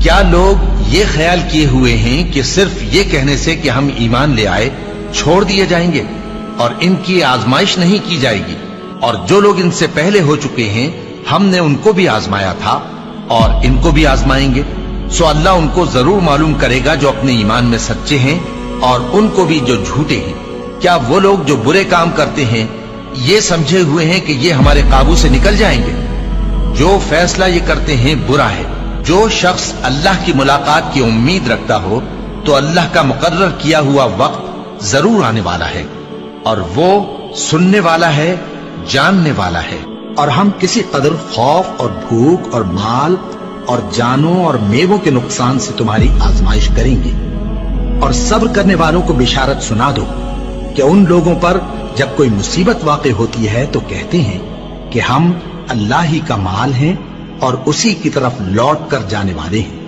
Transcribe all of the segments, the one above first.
کیا لوگ یہ خیال کیے ہوئے ہیں کہ صرف یہ کہنے سے کہ ہم ایمان لے آئے چھوڑ دیے جائیں گے اور ان کی آزمائش نہیں کی جائے گی؟ اور جو لوگ ان سے پہلے ہو چکے ہیں ہم نے ان کو بھی آزمایا تھا اور ان کو بھی آزمائیں گے، سو اللہ ان کو ضرور معلوم کرے گا جو اپنے ایمان میں سچے ہیں اور ان کو بھی جو جھوٹے ہیں۔ کیا وہ لوگ جو برے کام کرتے ہیں یہ سمجھے ہوئے ہیں کہ یہ ہمارے قابو سے نکل جائیں گے؟ جو فیصلہ یہ کرتے ہیں برا ہے۔ جو شخص اللہ کی ملاقات کی امید رکھتا ہو تو اللہ کا مقرر کیا ہوا وقت ضرور آنے والا ہے، اور وہ سننے والا ہے، جاننے والا ہے۔ اور ہم کسی قدر خوف اور بھوک اور مال اور جانوں اور میووں کے نقصان سے تمہاری آزمائش کریں گے، اور صبر کرنے والوں کو بشارت سنا دو کہ ان لوگوں پر جب کوئی مصیبت واقع ہوتی ہے تو کہتے ہیں کہ ہم اللہ ہی کا مال ہیں اور اسی کی طرف لوٹ کر جانے والے ہیں۔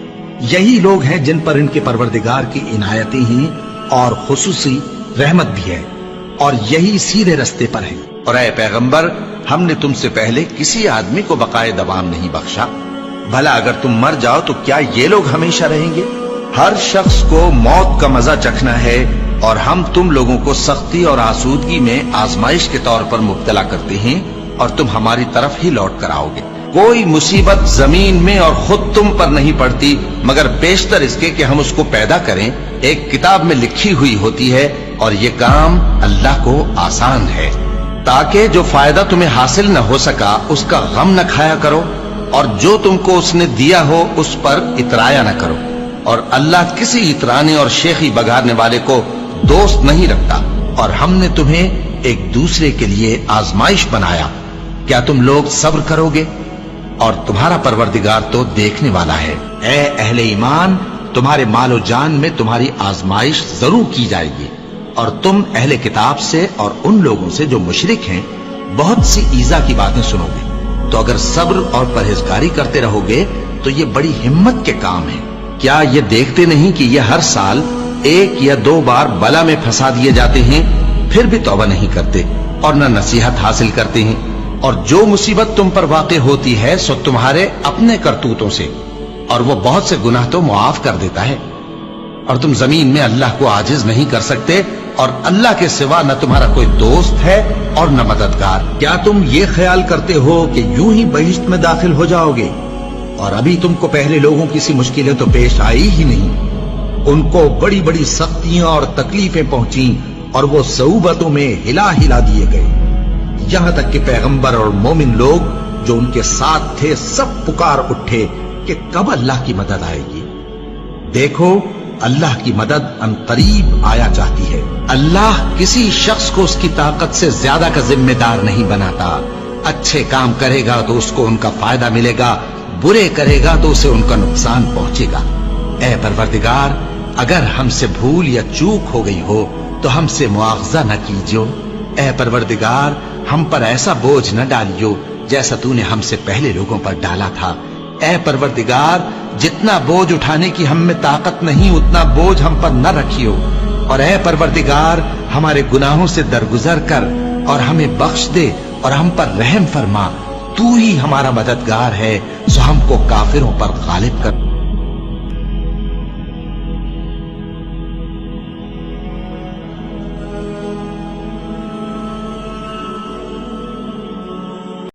یہی لوگ ہیں جن پر ان کے پروردگار کی عنایتیں ہیں اور خصوصی رحمت بھی ہے، اور یہی سیدھے رستے پر ہیں۔ اور اے پیغمبر، ہم نے تم سے پہلے کسی آدمی کو بقائے دوام نہیں بخشا، بھلا اگر تم مر جاؤ تو کیا یہ لوگ ہمیشہ رہیں گے؟ ہر شخص کو موت کا مزہ چکھنا ہے، اور ہم تم لوگوں کو سختی اور آسودگی میں آزمائش کے طور پر مبتلا کرتے ہیں، اور تم ہماری طرف ہی لوٹ کر آؤ گے۔ کوئی مصیبت زمین میں اور خود تم پر نہیں پڑتی مگر بیشتر اس کے کہ ہم اس کو پیدا کریں ایک کتاب میں لکھی ہوئی ہوتی ہے، اور یہ کام اللہ کو آسان ہے، تاکہ جو فائدہ تمہیں حاصل نہ ہو سکا اس کا غم نہ کھایا کرو، اور جو تم کو اس نے دیا ہو اس پر اترایا نہ کرو۔ اور اللہ کسی اترانے اور شیخی بگاڑنے والے کو دوست نہیں رکھتا۔ اور ہم نے تمہیں ایک دوسرے کے لیے آزمائش بنایا، کیا تم لوگ صبر کرو گے؟ اور تمہارا پروردگار تو دیکھنے والا ہے۔ اے اہل ایمان، تمہارے مال و جان میں تمہاری آزمائش ضرور کی جائے گی، اور تم اہل کتاب سے اور ان لوگوں سے جو مشرک ہیں بہت سی ایذا کی باتیں سنو گے، تو اگر صبر اور پرہیزگاری کرتے رہو گے تو یہ بڑی ہمت کے کام ہے۔ کیا یہ دیکھتے نہیں کہ یہ ہر سال 1 یا 2 بار بلا میں پھنسا دیے جاتے ہیں، پھر بھی توبہ نہیں کرتے اور نہ نصیحت حاصل کرتے ہیں؟ اور جو مصیبت تم پر واقع ہوتی ہے سو تمہارے اپنے کرتوتوں سے، اور وہ بہت سے گناہ تو معاف کر دیتا ہے۔ اور تم زمین میں اللہ کو عاجز نہیں کر سکتے، اور اللہ کے سوا نہ تمہارا کوئی دوست ہے اور نہ مددگار۔ کیا تم یہ خیال کرتے ہو کہ یوں ہی بہشت میں داخل ہو جاؤ گے؟ اور ابھی تم کو پہلے لوگوں کی سی مشکلیں تو پیش آئی ہی نہیں۔ ان کو بڑی بڑی سختیاں اور تکلیفیں پہنچیں، اور وہ صعوبتوں میں ہلا ہلا دیے گئے، یہاں تک کہ پیغمبر اور مومن لوگ جو ان کے ساتھ تھے سب پکار اٹھے کہ کب اللہ کی مدد آئے گی۔ دیکھو، اللہ کی مدد ان قریب آیا چاہتی ہے۔ اللہ کسی شخص کو اس کی طاقت سے زیادہ کا ذمہ دار نہیں بناتا۔ اچھے کام کرے گا تو اس کو ان کا فائدہ ملے گا، برے کرے گا تو اسے ان کا نقصان پہنچے گا۔ اے پروردگار، اگر ہم سے بھول یا چوک ہو گئی ہو تو ہم سے مواخذہ نہ کیجو۔ اے پروردگار، ہم پر ایسا بوجھ نہ ڈالیو جیسا تو نے ہم سے پہلے لوگوں پر ڈالا تھا۔ اے پروردگار، جتنا بوجھ اٹھانے کی ہم میں طاقت نہیں اتنا بوجھ ہم پر نہ رکھیو، اور اے پروردگار، ہمارے گناہوں سے درگزر کر اور ہمیں بخش دے اور ہم پر رحم فرما۔ تو ہی ہمارا مددگار ہے، سو ہم کو کافروں پر غالب کر۔